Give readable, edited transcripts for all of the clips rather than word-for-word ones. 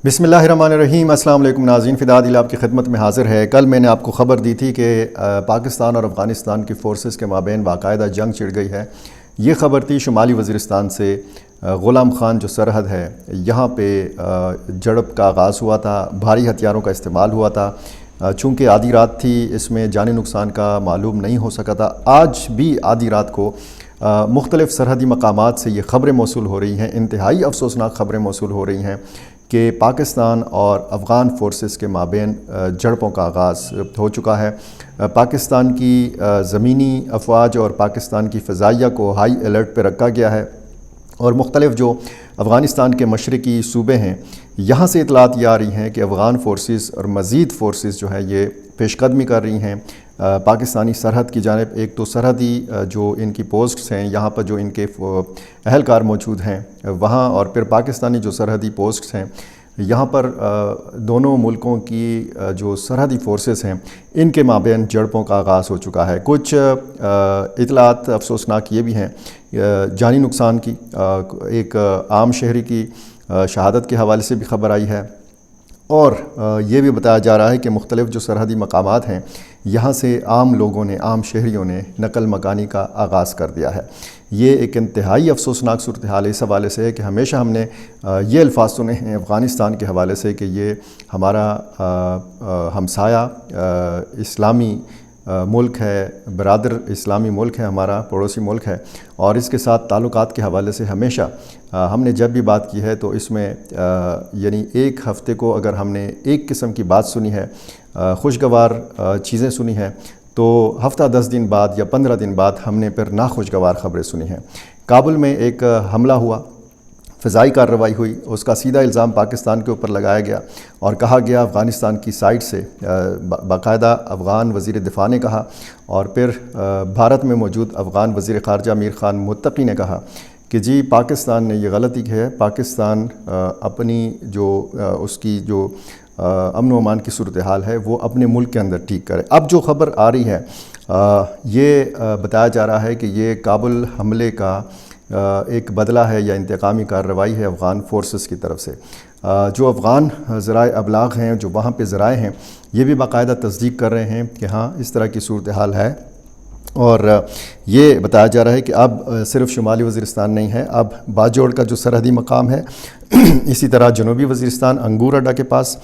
بسم اللہ الرحمن الرحیم۔ السلام علیکم ناظرین، فدا دل آپ کی خدمت میں حاضر ہے۔ کل میں نے آپ کو خبر دی تھی کہ پاکستان اور افغانستان کی فورسز کے مابین باقاعدہ جنگ چھڑ گئی ہے۔ یہ خبر تھی شمالی وزیرستان سے غلام خان جو سرحد ہے یہاں پہ جھڑپ کا آغاز ہوا تھا، بھاری ہتھیاروں کا استعمال ہوا تھا۔ چونکہ آدھی رات تھی، اس میں جانی نقصان کا معلوم نہیں ہو سکا تھا۔ آج بھی آدھی رات کو مختلف سرحدی مقامات سے یہ خبریں موصول ہو رہی ہیں، انتہائی افسوسناک خبریں موصول ہو رہی ہیں کہ پاکستان اور افغان فورسز کے مابین جھڑپوں کا آغاز ہو چکا ہے۔ پاکستان کی زمینی افواج اور پاکستان کی فضائیہ کو ہائی الرٹ پہ رکھا گیا ہے، اور مختلف جو افغانستان کے مشرقی صوبے ہیں یہاں سے اطلاعات یہ آ رہی ہیں کہ افغان فورسز اور مزید فورسز جو ہے یہ پیش قدمی کر رہی ہیں پاکستانی سرحد کی جانب۔ ایک تو سرحدی جو ان کی پوسٹس ہیں یہاں پر جو ان کے اہلکار موجود ہیں وہاں، اور پھر پاکستانی جو سرحدی پوسٹس ہیں یہاں پر دونوں ملکوں کی جو سرحدی فورسز ہیں ان کے مابین جھڑپوں کا آغاز ہو چکا ہے۔ کچھ اطلاعات افسوسناک یہ بھی ہیں جانی نقصان کی، ایک عام شہری کی شہادت کے حوالے سے بھی خبر آئی ہے، اور یہ بھی بتایا جا رہا ہے کہ مختلف جو سرحدی مقامات ہیں یہاں سے عام لوگوں نے، عام شہریوں نے نقل مکانی کا آغاز کر دیا ہے۔ یہ ایک انتہائی افسوسناک صورتحال اس حوالے سے ہے کہ ہمیشہ ہم نے یہ الفاظ سنے ہیں افغانستان کے حوالے سے کہ یہ ہمارا ہمسایہ اسلامی ملک ہے، برادر اسلامی ملک ہے، ہمارا پڑوسی ملک ہے، اور اس کے ساتھ تعلقات کے حوالے سے ہمیشہ ہم نے جب بھی بات کی ہے تو اس میں یعنی ایک ہفتے کو اگر ہم نے ایک قسم کی بات سنی ہے، خوشگوار چیزیں سنی ہیں، تو ہفتہ 10 دن بعد یا 15 دن بعد ہم نے پھر ناخوشگوار خبریں سنی ہیں۔ کابل میں ایک حملہ ہوا، فضائی کارروائی ہوئی، اس کا سیدھا الزام پاکستان کے اوپر لگایا گیا اور کہا گیا افغانستان کی سائٹ سے، باقاعدہ افغان وزیر دفاع نے کہا، اور پھر بھارت میں موجود افغان وزیر خارجہ امیر خان متقی نے کہا کہ جی پاکستان نے یہ غلطی کی ہے، پاکستان اپنی جو اس کی جو امن و امان کی صورتحال ہے وہ اپنے ملک کے اندر ٹھیک کرے۔ اب جو خبر آ رہی ہے یہ بتایا جا رہا ہے کہ یہ کابل حملے کا ایک بدلہ ہے یا انتقامی کارروائی ہے افغان فورسز کی طرف سے۔ جو افغان ذرائع ابلاغ ہیں، جو وہاں پہ ذرائع ہیں، یہ بھی باقاعدہ تصدیق کر رہے ہیں کہ ہاں اس طرح کی صورتحال ہے، اور یہ بتایا جا رہا ہے کہ اب صرف شمالی وزیرستان نہیں ہے، اب باجوڑ کا جو سرحدی مقام ہے اسی طرح جنوبی وزیرستان انگور اڈا کے پاس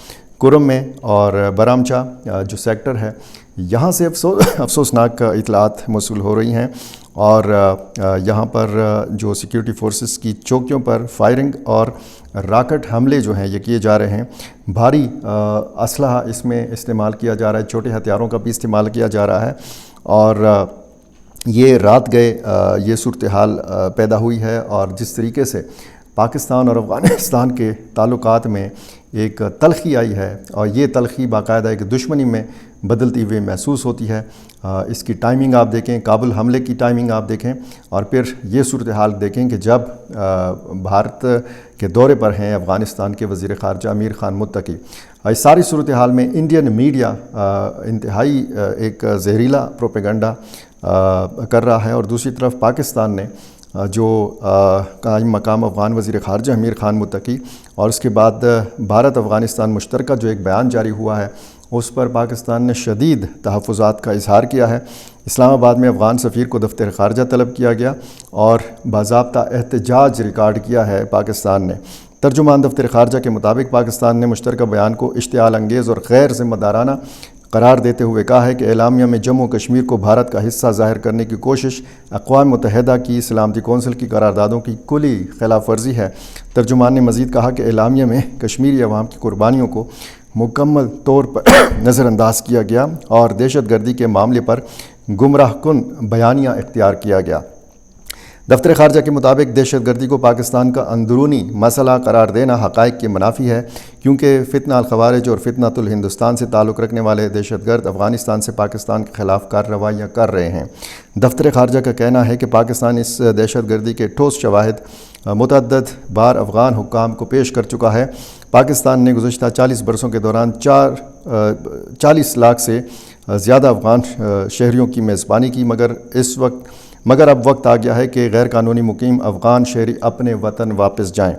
کرم میں، اور برامچا جو سیکٹر ہے یہاں سے افسوسناک اطلاعات موصول ہو رہی ہیں، اور یہاں پر جو سیکیورٹی فورسز کی چوکیوں پر فائرنگ اور راکٹ حملے جو ہیں یہ کیے جا رہے ہیں۔ بھاری اسلحہ اس میں استعمال کیا جا رہا ہے، چھوٹے ہتھیاروں کا بھی استعمال کیا جا رہا ہے، اور یہ رات گئے یہ صورتحال پیدا ہوئی ہے، اور جس طریقے سے پاکستان اور افغانستان کے تعلقات میں ایک تلخی آئی ہے، اور یہ تلخی باقاعدہ ایک دشمنی میں بدلتی ہوئی محسوس ہوتی ہے۔ اس کی ٹائمنگ آپ دیکھیں، کابل حملے کی ٹائمنگ آپ دیکھیں، اور پھر یہ صورتحال دیکھیں کہ جب بھارت کے دورے پر ہیں افغانستان کے وزیر خارجہ امیر خان متقی۔ اس ساری صورتحال میں انڈین میڈیا انتہائی ایک زہریلا پروپیگنڈا کر رہا ہے، اور دوسری طرف پاکستان نے جو قائم مقام افغان وزیر خارجہ امیر خان متقی، اور اس کے بعد بھارت افغانستان مشترکہ جو ایک بیان جاری ہوا ہے اس پر پاکستان نے شدید تحفظات کا اظہار کیا ہے۔ اسلام آباد میں افغان سفیر کو دفتر خارجہ طلب کیا گیا، اور باضابطہ احتجاج ریکارڈ کیا ہے پاکستان نے۔ ترجمان دفتر خارجہ کے مطابق پاکستان نے مشترکہ بیان کو اشتعال انگیز اور غیر ذمہ دارانہ قرار دیتے ہوئے کہا ہے کہ اعلامیہ میں جموں و کشمیر کو بھارت کا حصہ ظاہر کرنے کی کوشش اقوام متحدہ کی سلامتی کونسل کی قراردادوں کی کلی خلاف ورزی ہے۔ ترجمان نے مزید کہا کہ اعلامیہ میں کشمیری عوام کی قربانیوں کو مکمل طور پر نظر انداز کیا گیا، اور دہشت گردی کے معاملے پر گمراہ کن بیانیہ اختیار کیا گیا۔ دفتر خارجہ کے مطابق دہشت گردی کو پاکستان کا اندرونی مسئلہ قرار دینا حقائق کے منافی ہے، کیونکہ فتنہ الخوارج اور فتنہ الہندوستان سے تعلق رکھنے والے دہشت گرد افغانستان سے پاکستان کے خلاف کارروائیاں کر رہے ہیں۔ دفتر خارجہ کا کہنا ہے کہ پاکستان اس دہشت گردی کے ٹھوس شواہد متعدد بار افغان حکام کو پیش کر چکا ہے۔ پاکستان نے گزشتہ 40 برسوں کے دوران 40 لاکھ سے زیادہ افغان شہریوں کی میزبانی کی، مگر اب وقت آ گیا ہے کہ غیر قانونی مقیم افغان شہری اپنے وطن واپس جائیں۔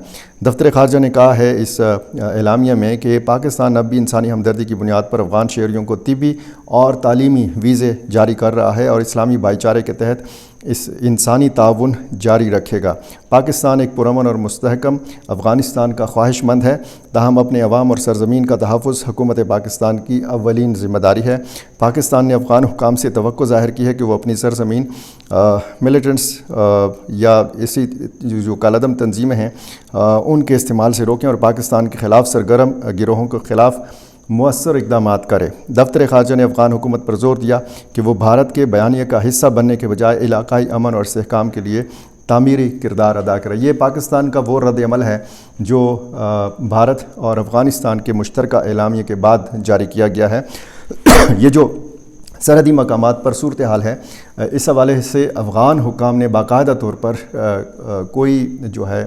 دفتر خارجہ نے کہا ہے اس اعلامیہ میں کہ پاکستان اب بھی انسانی ہمدردی کی بنیاد پر افغان شہریوں کو طبی اور تعلیمی ویزے جاری کر رہا ہے اور اسلامی بھائی چارے کے تحت اس انسانی تعاون جاری رکھے گا۔ پاکستان ایک پرامن اور مستحکم افغانستان کا خواہش مند ہے، تاہم اپنے عوام اور سرزمین کا تحفظ حکومت پاکستان کی اولین ذمہ داری ہے۔ پاکستان نے افغان حکام سے توقع ظاہر کی ہے کہ وہ اپنی سرزمین ملیٹنٹس یا اسی جو کالعدم تنظیمیں ہیں ان کے استعمال سے روکیں اور پاکستان کے خلاف سرگرم گروہوں کے خلاف مؤثر اقدامات کرے۔ دفتر خارجہ نے افغان حکومت پر زور دیا کہ وہ بھارت کے بیانیے کا حصہ بننے کے بجائے علاقائی امن اور استحکام کے لیے تعمیری کردار ادا کرے۔ یہ پاکستان کا وہ رد عمل ہے جو بھارت اور افغانستان کے مشترکہ اعلامیے کے بعد جاری کیا گیا ہے۔ یہ جو سرحدی مقامات پر صورتحال ہے، اس حوالے سے افغان حکام نے باقاعدہ طور پر کوئی جو ہے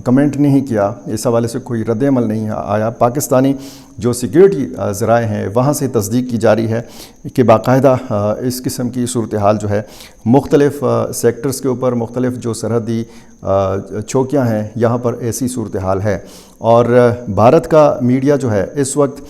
کمنٹ نہیں کیا، اس حوالے سے کوئی رد عمل نہیں آیا۔ پاکستانی جو سیکیورٹی ذرائع ہیں وہاں سے تصدیق کی جاری ہے کہ باقاعدہ اس قسم کی صورتحال جو ہے مختلف سیکٹرز کے اوپر، مختلف جو سرحدی چوکیاں ہیں یہاں پر ایسی صورتحال ہے، اور بھارت کا میڈیا جو ہے اس وقت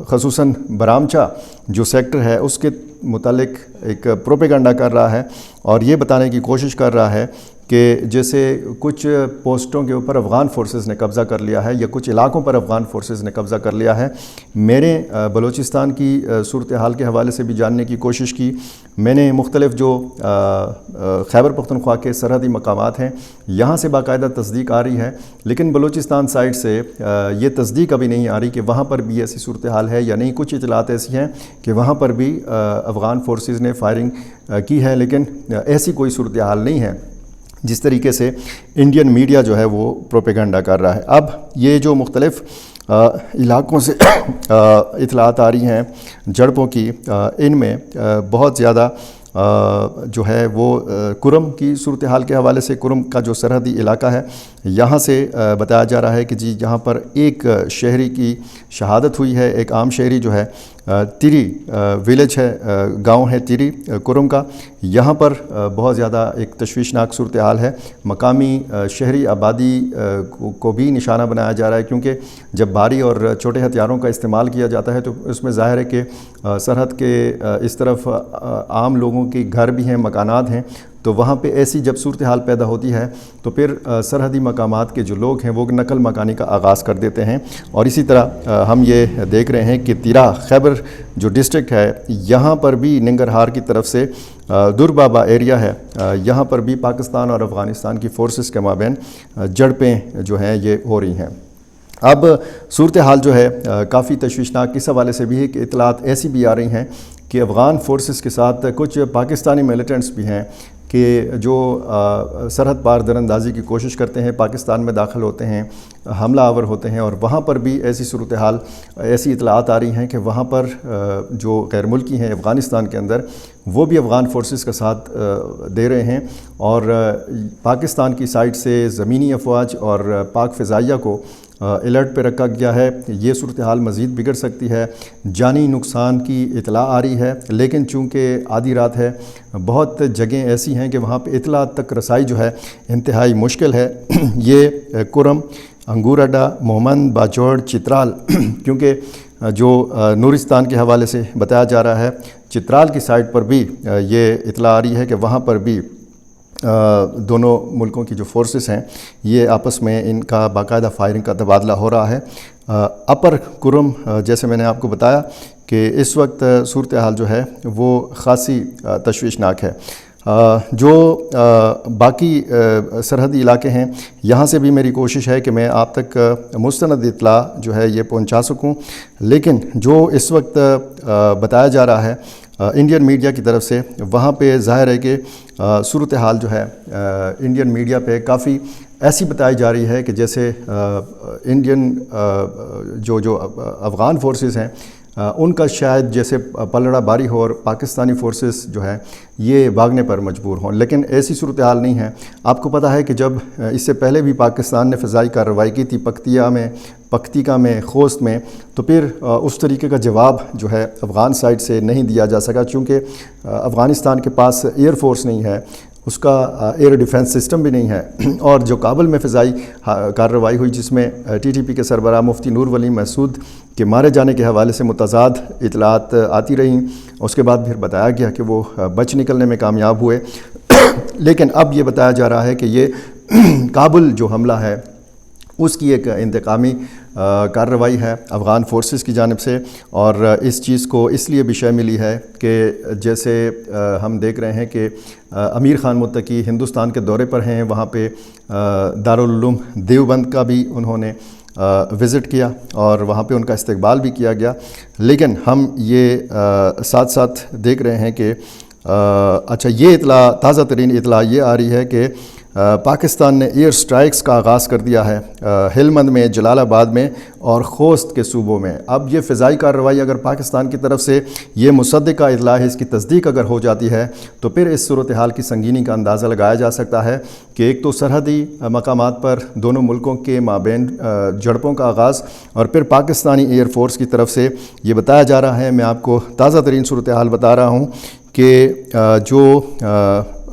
خصوصاً برامچا جو سیکٹر ہے اس کے متعلق ایک پروپیگنڈا کر رہا ہے اور یہ بتانے کی کوشش کر رہا ہے کہ جیسے کچھ پوسٹوں کے اوپر افغان فورسز نے قبضہ کر لیا ہے یا کچھ علاقوں پر افغان فورسز نے قبضہ کر لیا ہے۔ میں نے بلوچستان کی صورتحال کے حوالے سے بھی جاننے کی کوشش کی۔ میں نے مختلف جو خیبر پختونخوا کے سرحدی مقامات ہیں یہاں سے باقاعدہ تصدیق آ رہی ہے، لیکن بلوچستان سائڈ سے یہ تصدیق ابھی نہیں آ رہی کہ وہاں پر بھی ایسی صورتحال ہے یا نہیں۔ کچھ اطلاعات ایسی ہیں کہ وہاں پر بھی افغان فورسز نے فائرنگ کی ہے، لیکن ایسی کوئی صورتحال نہیں ہے جس طریقے سے انڈین میڈیا جو ہے وہ پروپیگنڈا کر رہا ہے۔ اب یہ جو مختلف علاقوں سے اطلاعات آ رہی ہیں جھڑپوں کی، ان میں بہت زیادہ جو ہے وہ کرم کی صورتحال کے حوالے سے، کرم کا جو سرحدی علاقہ ہے یہاں سے بتایا جا رہا ہے کہ جی یہاں پر ایک شہری کی شہادت ہوئی ہے، ایک عام شہری جو ہے تیری ویلیج ہے، گاؤں ہے تیری کرم کا، یہاں پر بہت زیادہ ایک تشویشناک صورتحال ہے۔ مقامی شہری آبادی کو بھی نشانہ بنایا جا رہا ہے، کیونکہ جب بھاری اور چھوٹے ہتھیاروں کا استعمال کیا جاتا ہے تو اس میں ظاہر ہے کہ سرحد کے اس طرف عام لوگوں کے گھر بھی ہیں، مکانات ہیں، تو وہاں پہ ایسی جب صورتحال پیدا ہوتی ہے تو پھر سرحدی مقامات کے جو لوگ ہیں وہ نقل مکانی کا آغاز کر دیتے ہیں۔ اور اسی طرح ہم یہ دیکھ رہے ہیں کہ تیرا خیبر جو ڈسٹرکٹ ہے یہاں پر بھی ننگرہار کی طرف سے دربابا ایریا ہے، یہاں پر بھی پاکستان اور افغانستان کی فورسز کے مابین جھڑپیں جو ہیں یہ ہو رہی ہیں۔ اب صورتحال جو ہے کافی تشویشناک اس حوالے سے بھی ہے کہ اطلاعات ایسی بھی آ رہی ہیں کہ افغان فورسز کے ساتھ کچھ پاکستانی ملیٹنٹس بھی ہیں کہ جو سرحد پار دراندازی کی کوشش کرتے ہیں، پاکستان میں داخل ہوتے ہیں، حملہ آور ہوتے ہیں، اور وہاں پر بھی ایسی صورتحال، ایسی اطلاعات آ رہی ہیں کہ وہاں پر جو غیر ملکی ہیں افغانستان کے اندر وہ بھی افغان فورسز کا ساتھ دے رہے ہیں، اور پاکستان کی سائٹ سے زمینی افواج اور پاک فضائیہ کو الرٹ پہ رکھا گیا ہے۔ یہ صورتحال مزید بگڑ سکتی ہے، جانی نقصان کی اطلاع آ رہی ہے، لیکن چونکہ آدھی رات ہے بہت جگہیں ایسی ہیں کہ وہاں پہ اطلاع تک رسائی جو ہے انتہائی مشکل ہے۔ یہ کرم، انگور اڈا، مومند، باجوڑ، چترال، کیونکہ جو نورستان کے حوالے سے بتایا جا رہا ہے چترال کی سائٹ پر بھی یہ اطلاع آ رہی ہے کہ وہاں پر بھی دونوں ملکوں کی جو فورسز ہیں یہ آپس میں ان کا باقاعدہ فائرنگ کا تبادلہ ہو رہا ہے۔ اپر کرم جیسے میں نے آپ کو بتایا کہ اس وقت صورتحال جو ہے وہ خاصی تشویشناک ہے۔ جو باقی سرحدی علاقے ہیں یہاں سے بھی میری کوشش ہے کہ میں آپ تک مستند اطلاع جو ہے یہ پہنچا سکوں، لیکن جو اس وقت بتایا جا رہا ہے انڈین میڈیا کی طرف سے، وہاں پہ ظاہر ہے کہ صورتحال جو ہے انڈین میڈیا پہ کافی ایسی بتائی جا رہی ہے کہ جیسے انڈین جو افغان فورسز ہیں ان کا شاید جیسے پلڑا باری ہو اور پاکستانی فورسز جو ہے یہ بھاگنے پر مجبور ہوں، لیکن ایسی صورتحال نہیں ہے۔ آپ کو پتہ ہے کہ جب اس سے پہلے بھی پاکستان نے فضائی کارروائی کی تھی پکتیکا میں، خوست میں، تو پھر اس طریقے کا جواب جو ہے افغان سائڈ سے نہیں دیا جا سکا، چونکہ افغانستان کے پاس ایئر فورس نہیں ہے، اس کا ایئر ڈیفنس سسٹم بھی نہیں ہے، اور جو کابل میں فضائی کارروائی ہوئی جس میں ٹی ٹی پی کے سربراہ مفتی نور ولی محسود کے مارے جانے کے حوالے سے متضاد اطلاعات آتی رہیں، اس کے بعد پھر بتایا گیا کہ وہ بچ نکلنے میں کامیاب ہوئے، لیکن اب یہ بتایا جا رہا ہے کہ یہ کابل جو حملہ ہے اس کی ایک انتقامی کارروائی ہے افغان فورسز کی جانب سے، اور اس چیز کو اس لیے بھی شے ملی ہے کہ جیسے ہم دیکھ رہے ہیں کہ امیر خان متقی ہندوستان کے دورے پر ہیں، وہاں پہ دارالعلوم دیوبند کا بھی انہوں نے وزٹ کیا اور وہاں پہ ان کا استقبال بھی کیا گیا، لیکن ہم یہ ساتھ ساتھ دیکھ رہے ہیں کہ اچھا یہ اطلاع، تازہ ترین اطلاع یہ آ رہی ہے کہ پاکستان نے ایئر سٹرائکس کا آغاز کر دیا ہے ہلمند میں، جلال آباد میں اور خوست کے صوبوں میں۔ اب یہ فضائی کارروائی اگر پاکستان کی طرف سے یہ مصدقہ اطلاع ہے، اس کی تصدیق اگر ہو جاتی ہے تو پھر اس صورتحال کی سنگینی کا اندازہ لگایا جا سکتا ہے کہ ایک تو سرحدی مقامات پر دونوں ملکوں کے مابین جھڑپوں کا آغاز، اور پھر پاکستانی ایئر فورس کی طرف سے یہ بتایا جا رہا ہے، میں آپ کو تازہ ترین صورتحال بتا رہا ہوں کہ جو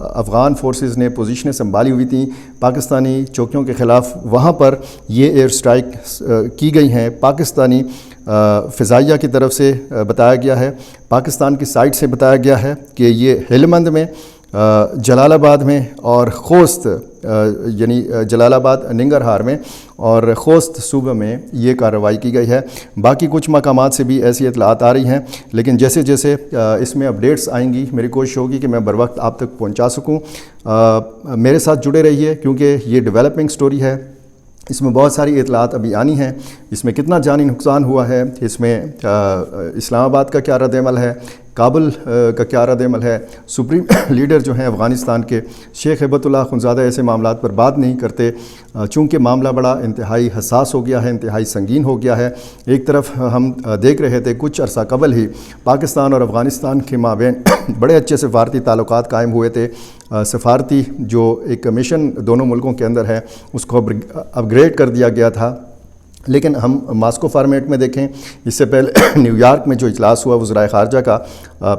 افغان فورسز نے پوزیشنیں سنبھالی ہوئی تھیں پاکستانی چوکیوں کے خلاف، وہاں پر یہ ایئر سٹرائک کی گئی ہیں پاکستانی فضائیہ کی طرف سے بتایا گیا ہے، پاکستان کی سائٹ سے بتایا گیا ہے کہ یہ ہلمند میں، جلال آباد میں اور خوست، یعنی جلال آباد ننگرہار میں اور خوست صوبہ میں یہ کارروائی کی گئی ہے۔ باقی کچھ مقامات سے بھی ایسی اطلاعات آ رہی ہیں، لیکن جیسے جیسے اس میں اپڈیٹس آئیں گی میری کوشش ہوگی کہ میں بروقت آپ تک پہنچا سکوں۔ میرے ساتھ جڑے رہیے کیونکہ یہ ڈیولپنگ سٹوری ہے، اس میں بہت ساری اطلاعات ابھی آنی ہیں، اس میں کتنا جانی نقصان ہوا ہے، اس میں اسلام آباد کا کیا رد عمل ہے، کابل کا کیا رد عمل ہے، سپریم لیڈر جو ہیں افغانستان کے شیخ ہیبت اللہ اخندزادہ ایسے معاملات پر بات نہیں کرتے، چونکہ معاملہ بڑا انتہائی حساس ہو گیا ہے، انتہائی سنگین ہو گیا ہے۔ ایک طرف ہم دیکھ رہے تھے کچھ عرصہ قبل ہی پاکستان اور افغانستان کے مابین بڑے اچھے سفارتی تعلقات قائم ہوئے تھے، سفارتی جو ایک مشن دونوں ملکوں کے اندر ہے اس کو اپ گریڈ کر دیا گیا تھا، لیکن ہم ماسکو فارمیٹ میں دیکھیں، اس سے پہلے نیو یارک میں جو اجلاس ہوا وزرائے خارجہ کا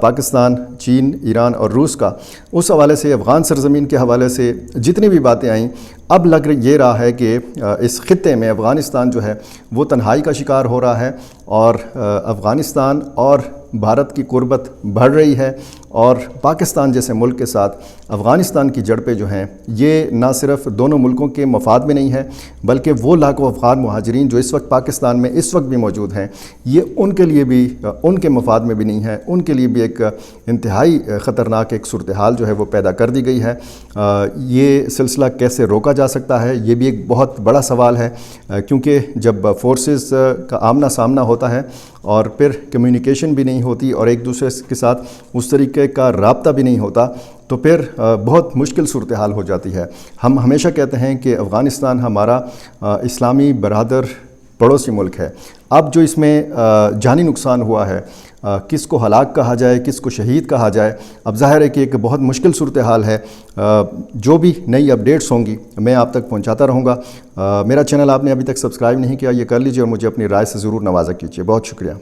پاکستان، چین، ایران اور روس کا، اس حوالے سے افغان سرزمین کے حوالے سے جتنی بھی باتیں آئیں، اب لگ یہ رہا ہے کہ اس خطے میں افغانستان جو ہے وہ تنہائی کا شکار ہو رہا ہے، اور افغانستان اور بھارت کی قربت بڑھ رہی ہے، اور پاکستان جیسے ملک کے ساتھ افغانستان کی جڑپیں جو ہیں یہ نہ صرف دونوں ملکوں کے مفاد میں نہیں ہے، بلکہ وہ لاکھوں افغان مہاجرین جو اس وقت پاکستان میں اس وقت بھی موجود ہیں، یہ ان کے لیے بھی، ان کے مفاد میں بھی نہیں ہے، ان کے لیے بھی ایک انتہائی خطرناک ایک صورتحال جو ہے وہ پیدا کر دی گئی ہے۔ یہ سلسلہ کیسے روکا جا سکتا ہے یہ بھی ایک بہت بڑا سوال ہے، کیونکہ جب فورسز کا آمنا سامنا ہوتا ہے اور پھر کمیونیکیشن بھی نہیں ہوتی اور ایک دوسرے کے ساتھ اس طریقے کا رابطہ بھی نہیں ہوتا تو پھر بہت مشکل صورتحال ہو جاتی ہے۔ ہم ہمیشہ کہتے ہیں کہ افغانستان ہمارا اسلامی برادر پڑوسی ملک ہے۔ اب جو اس میں جانی نقصان ہوا ہے، کس کو ہلاک کہا جائے، کس کو شہید کہا جائے، اب ظاہر ہے کہ ایک بہت مشکل صورتحال ہے۔ جو بھی نئی اپڈیٹس ہوں گی میں آپ تک پہنچاتا رہوں گا۔ میرا چینل آپ نے ابھی تک سبسکرائب نہیں کیا، یہ کر لیجئے اور مجھے اپنی رائے سے ضرور نوازا کیجئے۔ بہت شکریہ۔